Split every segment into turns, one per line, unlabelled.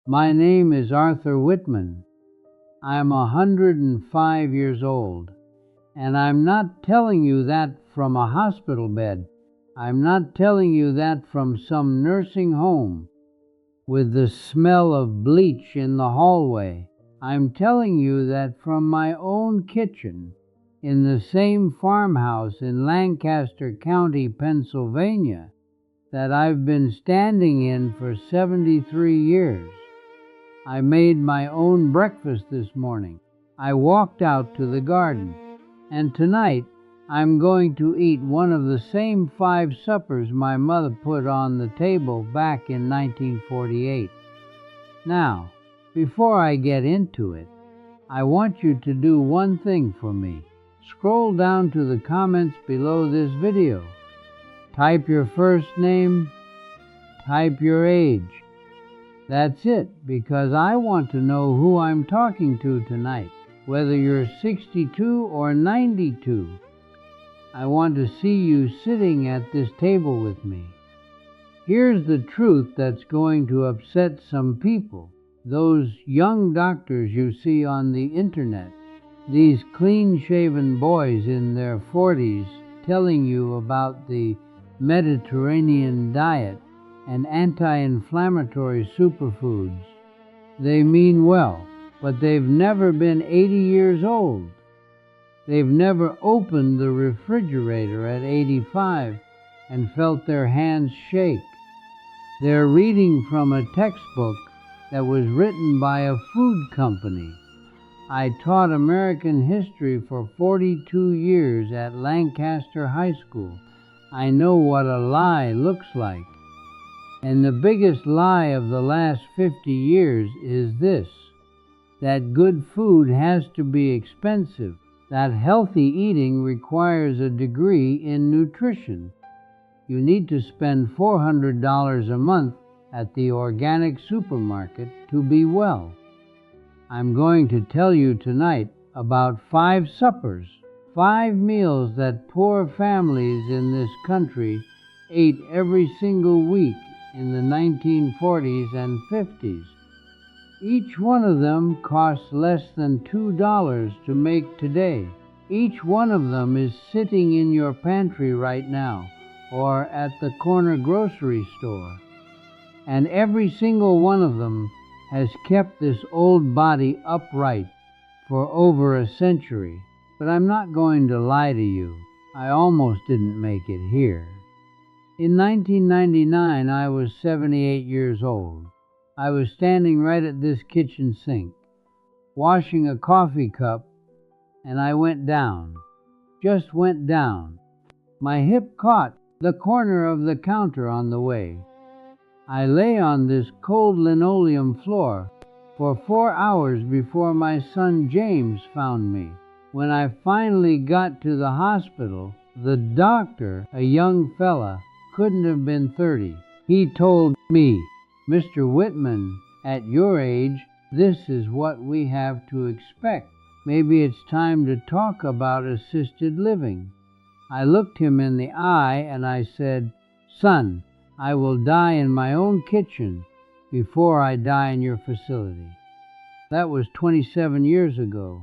My name is Arthur Whitman. I'm 105 years old, and I'm not telling you that from a hospital bed. I'm not telling you that from some nursing home with the smell of bleach in the hallway. I'm telling you that from my own kitchen in the same farmhouse in Lancaster County, Pennsylvania, that I've been standing in for 73 years. I made my own breakfast this morning. I walked out to the garden, and tonight I'm going to eat one of the same 5 suppers my mother put on the table back in 1948. Now, before I get into it, I want you to do one thing for me. Scroll down to the comments below this video. Type your first name, type your age. That's it, because I want to know who I'm talking to tonight, whether you're 62 or 92. I want to see you sitting at this table with me. Here's the truth that's going to upset some people. Those young doctors you see on the internet, these clean-shaven boys in their 40s telling you about the Mediterranean diet and anti-inflammatory superfoods. They mean well, but they've never been 80 years old. They've never opened the refrigerator at 85 and felt their hands shake. They're reading from a textbook that was written by a food company. I taught American history for 42 years at Lancaster High School. I know what a lie looks like. And the biggest lie of the last 50 years is this: that good food has to be expensive, that healthy eating requires a degree in nutrition. You need to spend $400 a month at the organic supermarket to be well. I'm going to tell you tonight about 5 suppers, 5 meals that poor families in this country ate every single week in the 1940s and 50s. Each one of them costs less than $2 to make today. Each one of them is sitting in your pantry right now or at the corner grocery store. And every single one of them has kept this old body upright for over a century. But I'm not going to lie to you. I almost didn't make it here. In 1999, I was 78 years old. I was standing right at this kitchen sink, washing a coffee cup, and I went down. Just went down. My hip caught the corner of the counter on the way. I lay on this cold linoleum floor for 4 hours before my son James found me. When I finally got to the hospital, the doctor, a young fella, couldn't have been 30. He told me, "Mr. Whitman, at your age, this is what we have to expect. Maybe it's time to talk about assisted living." I looked him in the eye and I said, "Son, I will die in my own kitchen before I die in your facility." That was 27 years ago.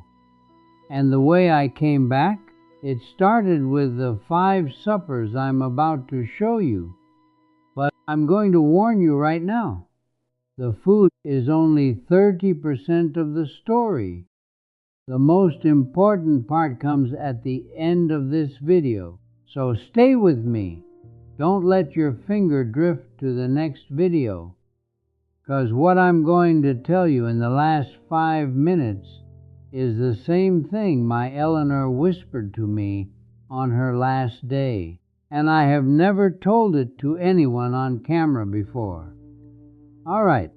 And the way I came back, it started with the 5 suppers I'm about to show you. But I'm going to warn you right now. The food is only 30% of the story. The most important part comes at the end of this video. So stay with me. Don't let your finger drift to the next video, because what I'm going to tell you in the last 5 minutes is the same thing my Eleanor whispered to me on her last day, and I have never told it to anyone on camera before. All right,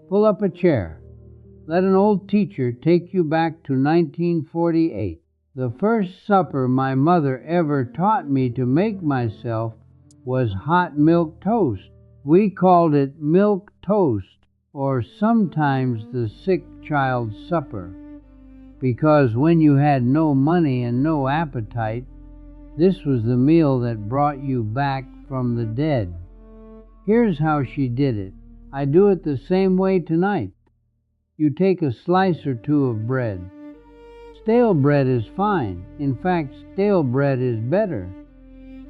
pull up a chair. Let an old teacher take you back to 1948. The first supper my mother ever taught me to make myself was hot milk toast. We called it milk toast, or sometimes the sick child's supper, because when you had no money and no appetite, this was the meal that brought you back from the dead. Here's how she did it. I do it the same way tonight. You take a slice or two of bread. Stale bread is fine. In fact, stale bread is better.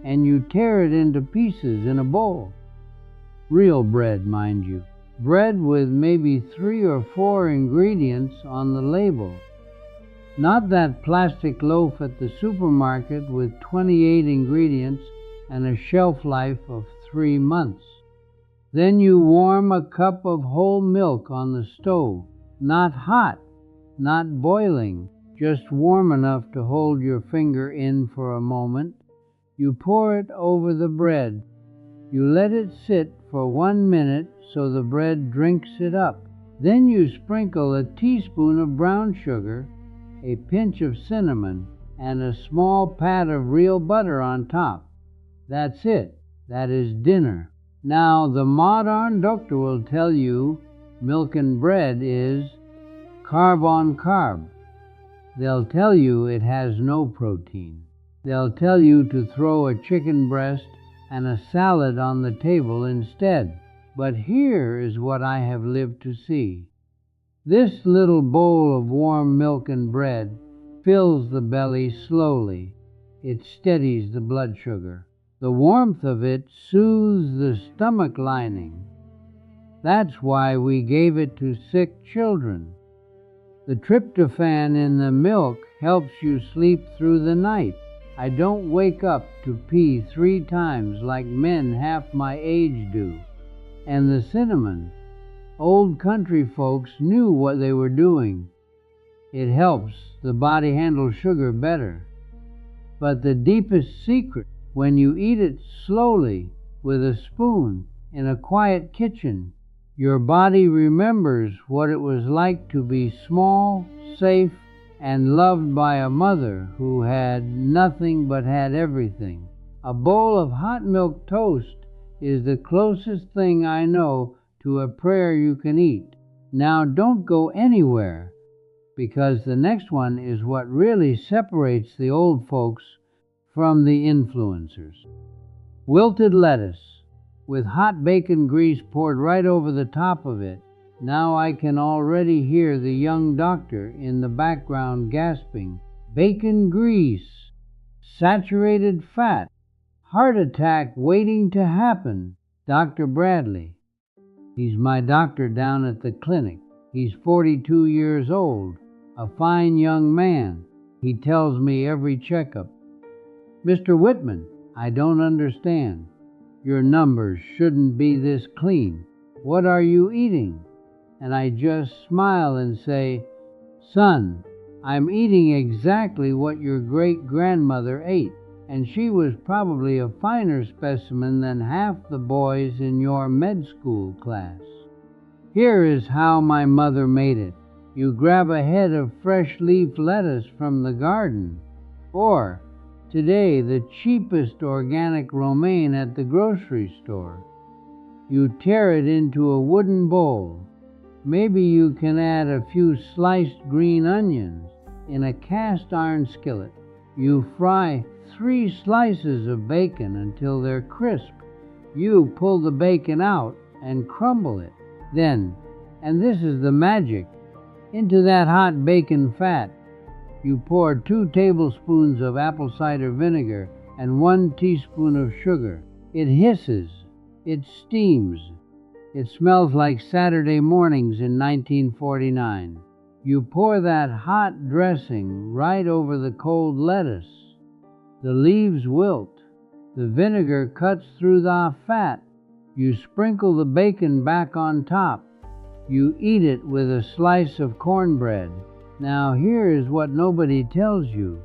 And you tear it into pieces in a bowl. Real bread, mind you. Bread with maybe 3 or 4 ingredients on the label. Not that plastic loaf at the supermarket with 28 ingredients and a shelf life of 3 months. Then you warm a cup of whole milk on the stove. Not hot, not boiling, just warm enough to hold your finger in for a moment. You pour it over the bread. You let it sit for 1 minute so the bread drinks it up. Then you sprinkle a teaspoon of brown sugar, a pinch of cinnamon, and a small pat of real butter on top. That's it. That is dinner. Now, the modern doctor will tell you milk and bread is carb on carb. They'll tell you it has no protein. They'll tell you to throw a chicken breast and a salad on the table instead. But here is what I have lived to see. This little bowl of warm milk and bread fills the belly slowly. It steadies the blood sugar. The warmth of it soothes the stomach lining. That's why we gave it to sick children. The tryptophan in the milk helps you sleep through the night. I don't wake up to pee 3 times like men half my age do. And the cinnamon, old country folks knew what they were doing. It helps the body handle sugar better. But the deepest secret, when you eat it slowly with a spoon in a quiet kitchen, your body remembers what it was like to be small, safe, and loved by a mother who had nothing but had everything. A bowl of hot milk toast is the closest thing I know to a prayer you can eat. Now don't go anywhere, because the next one is what really separates the old folks from the influencers. Wilted lettuce with hot bacon grease poured right over the top of it. Now I can already hear the young doctor in the background gasping, "Bacon grease, saturated fat, heart attack waiting to happen." Dr. Bradley. He's my doctor down at the clinic. He's 42 years old, a fine young man. He tells me every checkup. "Mr. Whitman, I don't understand. Your numbers shouldn't be this clean. What are you eating?" And I just smile and say, "Son, I'm eating exactly what your great-grandmother ate, and she was probably a finer specimen than half the boys in your med school class. Here is how my mother made it. You grab a head of fresh leaf lettuce from the garden, or today the cheapest organic romaine at the grocery store. You tear it into a wooden bowl. Maybe you can add a few sliced green onions in a cast iron skillet. You fry 3 slices of bacon until they're crisp. You pull the bacon out and crumble it. Then, and this is the magic, into that hot bacon fat, you pour 2 tablespoons of apple cider vinegar and 1 teaspoon of sugar. It hisses. It steams. It smells like Saturday mornings in 1949. You pour that hot dressing right over the cold lettuce. The leaves wilt. The vinegar cuts through the fat. You sprinkle the bacon back on top. You eat it with a slice of cornbread. Now here is what nobody tells you.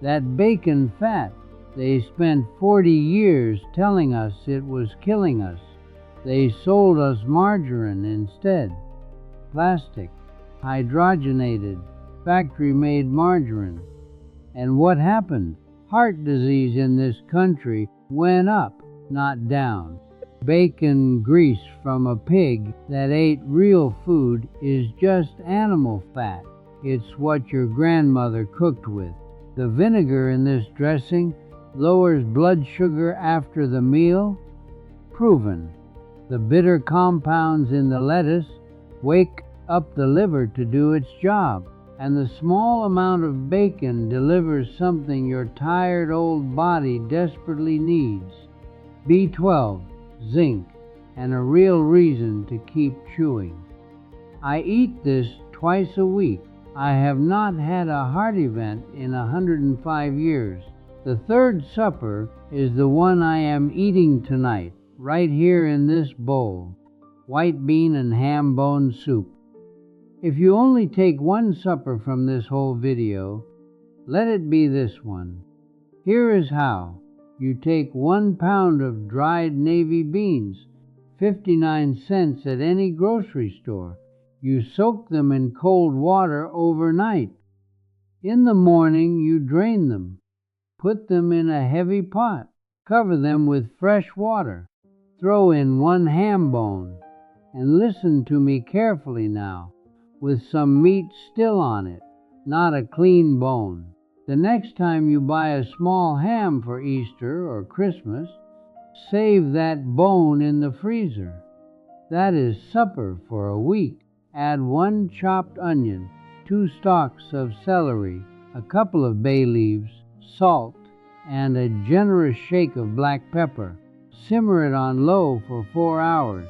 That bacon fat, they spent 40 years telling us it was killing us. They sold us margarine instead. Plastic, hydrogenated, factory-made margarine. And what happened? Heart disease in this country went up, not down. Bacon grease from a pig that ate real food is just animal fat. It's what your grandmother cooked with. The vinegar in this dressing lowers blood sugar after the meal. Proven. The bitter compounds in the lettuce wake up the liver to do its job, and the small amount of bacon delivers something your tired old body desperately needs: B12, zinc, and a real reason to keep chewing. I eat this twice a week. I have not had a heart event in 105 years. The third supper is the one I am eating tonight, right here in this bowl: white bean and ham bone soup. If you only take one supper from this whole video, let it be this one. Here is how. You take 1 pound of dried navy beans, 59 cents at any grocery store. You soak them in cold water overnight. In the morning, you drain them. Put them in a heavy pot. Cover them with fresh water. Throw in 1 ham bone. And listen to me carefully now, with some meat still on it, not a clean bone. The next time you buy a small ham for Easter or Christmas, save that bone in the freezer. That is supper for a week. Add 1 chopped onion, 2 stalks of celery, a couple of bay leaves, salt, and a generous shake of black pepper. Simmer it on low for 4 hours.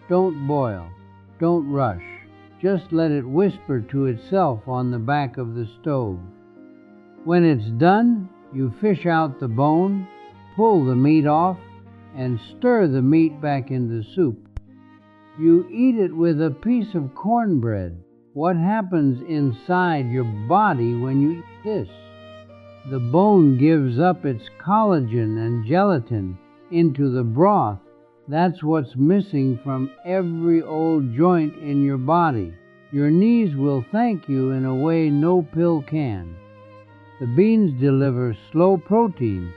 Don't boil. Don't rush. Just let it whisper to itself on the back of the stove. When it's done, you fish out the bone, pull the meat off, and stir the meat back in the soup. You eat it with a piece of cornbread. What happens inside your body when you eat this? The bone gives up its collagen and gelatin into the broth. That's what's missing from every old joint in your body. Your knees will thank you in a way no pill can. The beans deliver slow protein,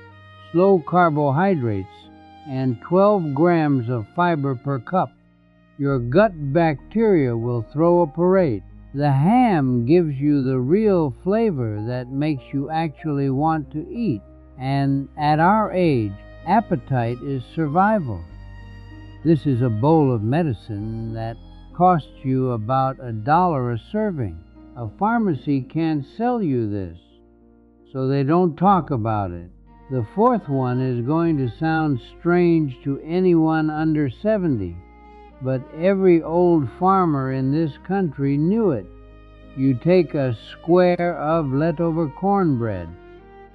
slow carbohydrates, and 12 grams of fiber per cup. Your gut bacteria will throw a parade. The ham gives you the real flavor that makes you actually want to eat. And at our age, appetite is survival. This is a bowl of medicine that costs you about $1 a serving. A pharmacy can't sell you this, so they don't talk about it. The fourth one is going to sound strange to anyone under 70, but every old farmer in this country knew it. You take a square of leftover cornbread.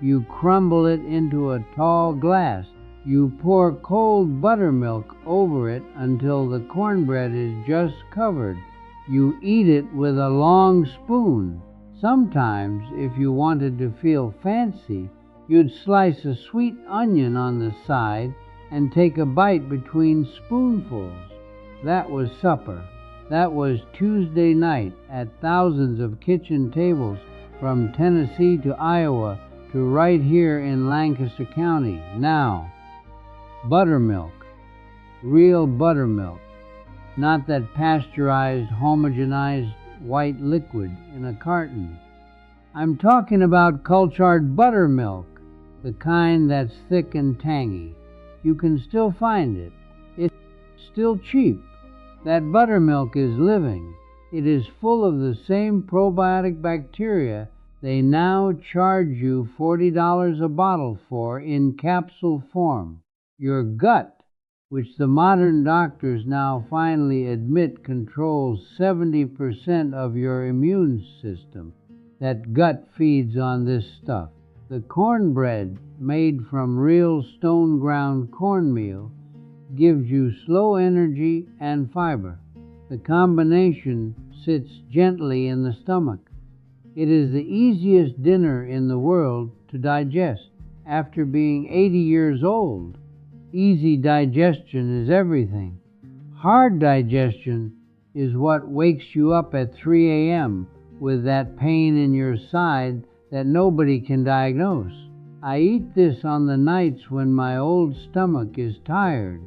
You crumble it into a tall glass. You pour cold buttermilk over it until the cornbread is just covered. You eat it with a long spoon. Sometimes, if you wanted to feel fancy, you'd slice a sweet onion on the side and take a bite between spoonfuls. That was supper. That was Tuesday night at thousands of kitchen tables from Tennessee to Iowa to right here in Lancaster County. Now, buttermilk, real buttermilk, not that pasteurized, homogenized white liquid in a carton. I'm talking about cultured buttermilk, the kind that's thick and tangy. You can still find it. It's still cheap. That buttermilk is living. It is full of the same probiotic bacteria they now charge you $40 a bottle for in capsule form. Your gut, which the modern doctors now finally admit controls 70% of your immune system, that gut feeds on this stuff. The cornbread, made from real stone-ground cornmeal, gives you slow energy and fiber. The combination sits gently in the stomach. It is the easiest dinner in the world to digest. After being 80 years old, easy digestion is everything. Hard digestion is what wakes you up at 3 a.m. with that pain in your side that nobody can diagnose. I eat this on the nights when my old stomach is tired.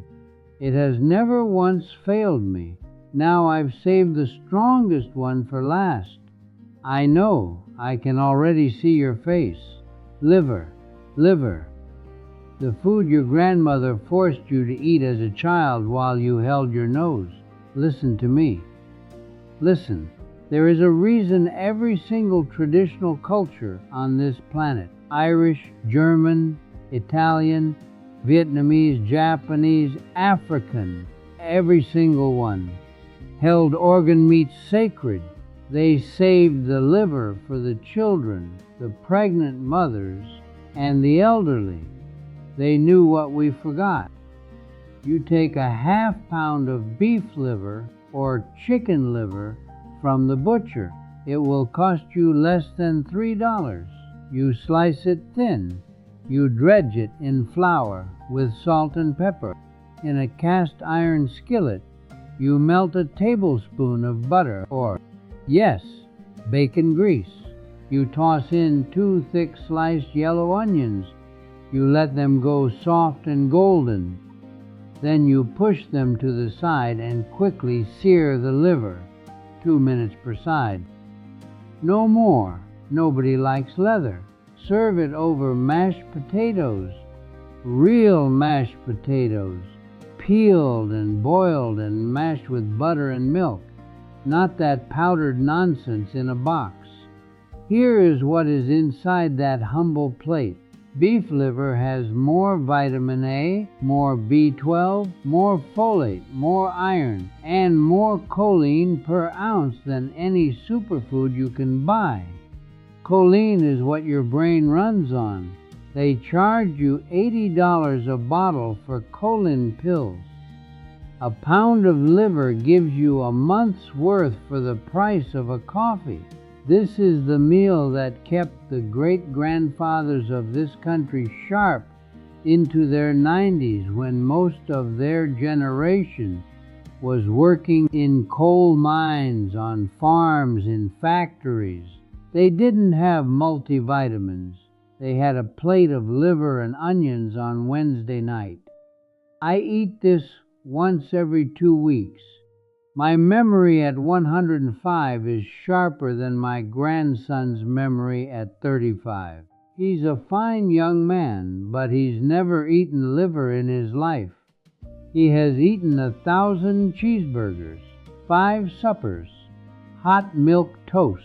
It has never once failed me. Now I've saved the strongest one for last. I know, I can already see your face. Liver, liver. The food your grandmother forced you to eat as a child while you held your nose. Listen to me. Listen. There is a reason every single traditional culture on this planet, Irish, German, Italian, Vietnamese, Japanese, African, every single one, held organ meat sacred. They saved the liver for the children, the pregnant mothers, and the elderly. They knew what we forgot. You take a half-pound of beef liver or chicken liver from the butcher. It will cost you less than $3. You slice it thin. You dredge it in flour with salt and pepper. In a cast iron skillet, you melt a tablespoon of butter or, yes, bacon grease. You toss in 2 thick sliced yellow onions. You let them go soft and golden. Then you push them to the side and quickly sear the liver, 2 minutes per side. No more. Nobody likes leather. Serve it over mashed potatoes, real mashed potatoes, peeled and boiled and mashed with butter and milk, not that powdered nonsense in a box. Here is what is inside that humble plate. Beef liver has more vitamin A, more B12, more folate, more iron, and more choline per ounce than any superfood you can buy. Choline is what your brain runs on. They charge you $80 a bottle for choline pills. A pound of liver gives you a month's worth for the price of a coffee. This is the meal that kept the great-grandfathers of this country sharp into their 90s when most of their generation was working in coal mines, on farms, in factories. They didn't have multivitamins. They had a plate of liver and onions on Wednesday night. I eat this once every 2 weeks. My memory at 105 is sharper than my grandson's memory at 35. He's a fine young man, but he's never eaten liver in his life. He has eaten 1,000 cheeseburgers, 5 suppers, hot milk toast,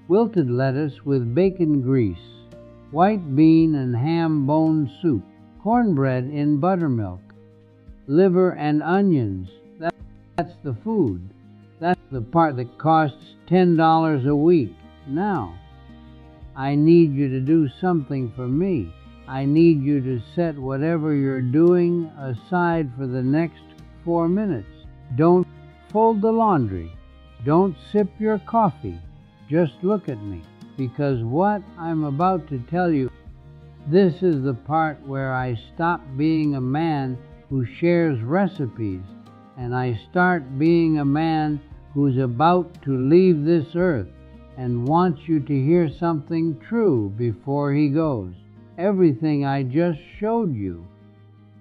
wilted lettuce with bacon grease, white bean and ham bone soup, cornbread in buttermilk, liver and onions. That's the food. That's the part that costs $10 a week. Now, I need you to do something for me. I need you to set whatever you're doing aside for the next 4 minutes. Don't fold the laundry. Don't sip your coffee. Just look at me, because what I'm about to tell you, this is the part where I stop being a man who shares recipes, and I start being a man who's about to leave this earth and wants you to hear something true before he goes. Everything I just showed you,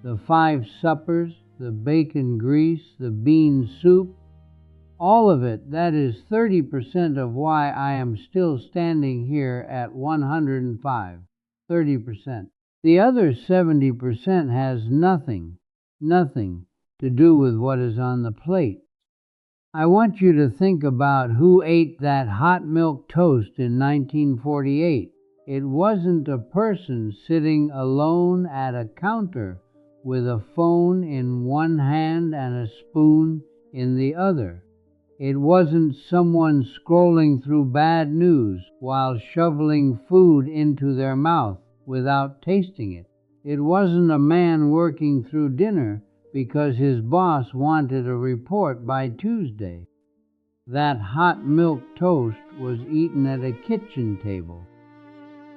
the 5 suppers, the bacon grease, the bean soup, all of it, that is 30% of why I am still standing here at 105. 30%. The other 70% has nothing to do with what is on the plate. I want you to think about who ate that hot milk toast in 1948. It wasn't a person sitting alone at a counter with a phone in one hand and a spoon in the other. It wasn't someone scrolling through bad news while shoveling food into their mouth without tasting it. It wasn't a man working through dinner because his boss wanted a report by Tuesday. That hot milk toast was eaten at a kitchen table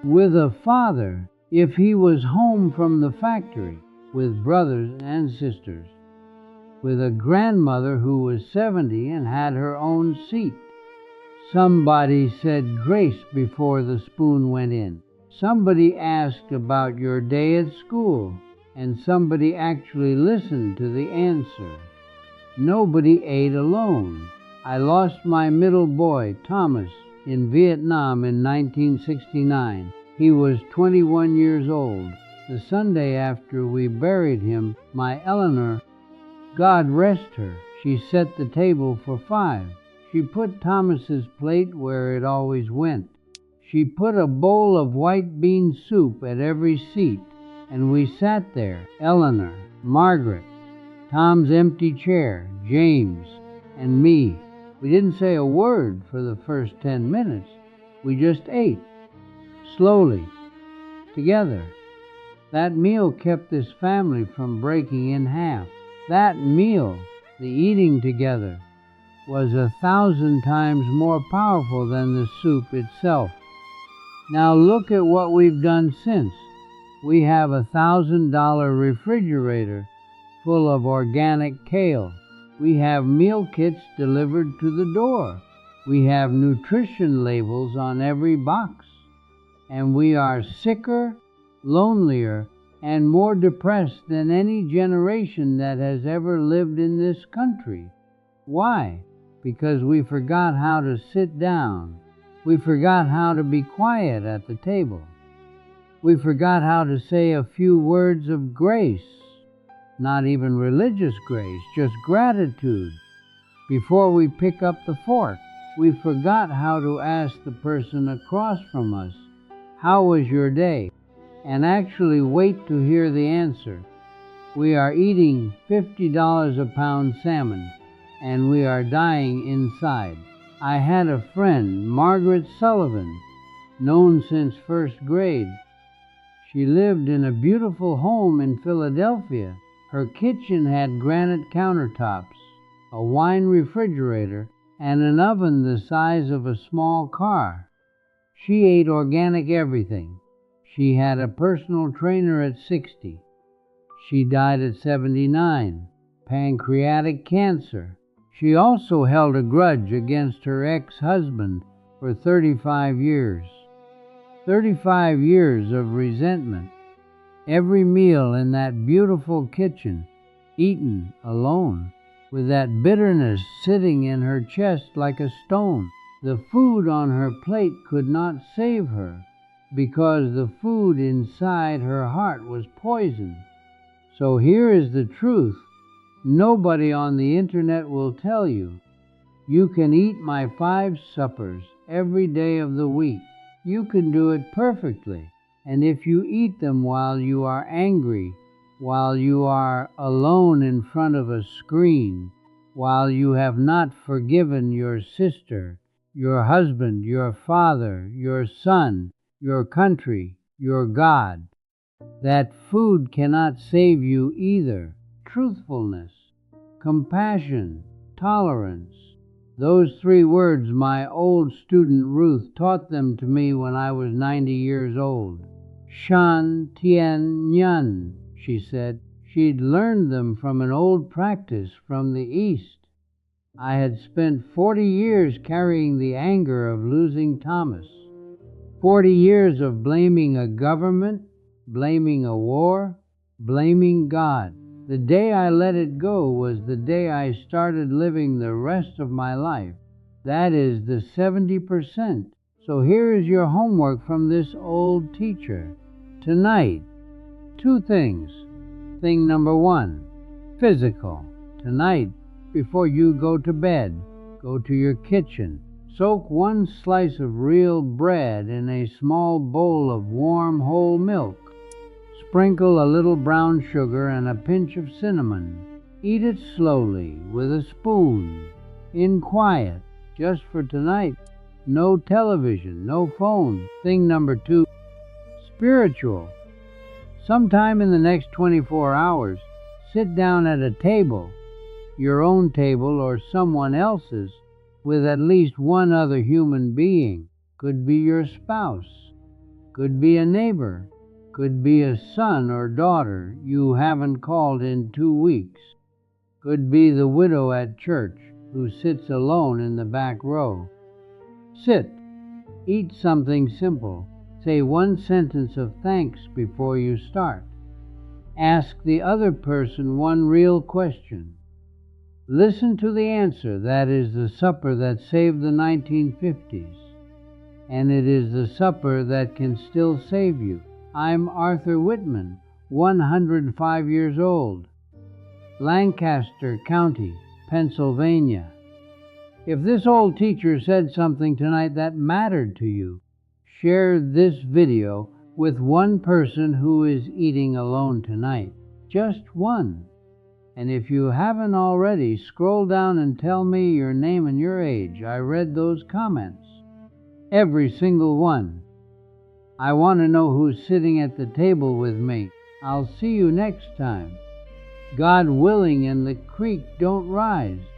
with a father, if he was home from the factory, with brothers and sisters, with a grandmother who was 70 and had her own seat. Somebody said grace before the spoon went in. Somebody asked about your day at school, and somebody actually listened to the answer. Nobody ate alone. I lost my middle boy, Thomas, in Vietnam in 1969. He was 21 years old. The Sunday after we buried him, my Eleanor, God rest her, she set the table for 5. She put Thomas's plate where it always went. She put a bowl of white bean soup at every seat, and we sat there, Eleanor, Margaret, Tom's empty chair, James, and me. We didn't say a word for the first 10 minutes. We just ate, slowly, together. That meal kept this family from breaking in half. That meal, the eating together, was 1,000 times more powerful than the soup itself. Now look at what we've done since. We have a $1,000 refrigerator full of organic kale. We have meal kits delivered to the door. We have nutrition labels on every box. And we are sicker, lonelier, and more depressed than any generation that has ever lived in this country. Why? Because we forgot how to sit down. We forgot how to be quiet at the table. We forgot how to say a few words of grace. Not even religious grace, just gratitude. Before we pick up the fork, we forgot how to ask the person across from us, "How was your day?" and actually wait to hear the answer. We are eating $50 a pound salmon, and we are dying inside. I had a friend, Margaret Sullivan, known since first grade. She lived in a beautiful home in Philadelphia. Her kitchen had granite countertops, a wine refrigerator, and an oven the size of a small car. She ate organic everything. She had a personal trainer at 60. She died at 79, pancreatic cancer. She also held a grudge against her ex-husband for 35 years. 35 years of resentment. Every meal in that beautiful kitchen, eaten alone, with that bitterness sitting in her chest like a stone. The food on her plate could not save her, because the food inside her heart was poison. So here is the truth. Nobody on the internet will tell you. You can eat my 5 suppers every day of the week. You can do it perfectly. And if you eat them while you are angry, while you are alone in front of a screen, while you have not forgiven your sister, your husband, your father, your son, your country, your God, that food cannot save you either. Truthfulness, compassion, tolerance. Those 3 words my old student Ruth taught them to me when I was 90 years old. Shan Tien Nyan, she said. She'd learned them from an old practice from the East. I had spent 40 years carrying the anger of losing Thomas. 40 years of blaming a government, blaming a war, blaming God. The day I let it go was the day I started living the rest of my life. That is the 70%. So here is your homework from this old teacher. Tonight, 2 things. Thing number 1, physical. Tonight, before you go to bed, go to your kitchen. Soak 1 slice of real bread in a small bowl of warm whole milk. Sprinkle a little brown sugar and a pinch of cinnamon. Eat it slowly, with a spoon, in quiet, just for tonight. No television, no phone. Thing number 2, spiritual. Sometime in the next 24 hours, sit down at a table, your own table or someone else's, with at least 1 other human being. Could be your spouse, could be a neighbor, could be a son or daughter you haven't called in 2 weeks, could be the widow at church who sits alone in the back row. Sit, eat something simple. Say 1 sentence of thanks before you start. Ask the other person 1 real question. Listen to the answer. That is the supper that saved the 1950s. And it is the supper that can still save you. I'm Arthur Whitman, 105 years old, Lancaster County, Pennsylvania. If this old teacher said something tonight that mattered to you, share this video with one person who is eating alone tonight. Just one. And if you haven't already, scroll down and tell me your name and your age. I read those comments. Every single one. I want to know who's sitting at the table with me. I'll see you next time. God willing and the creek don't rise.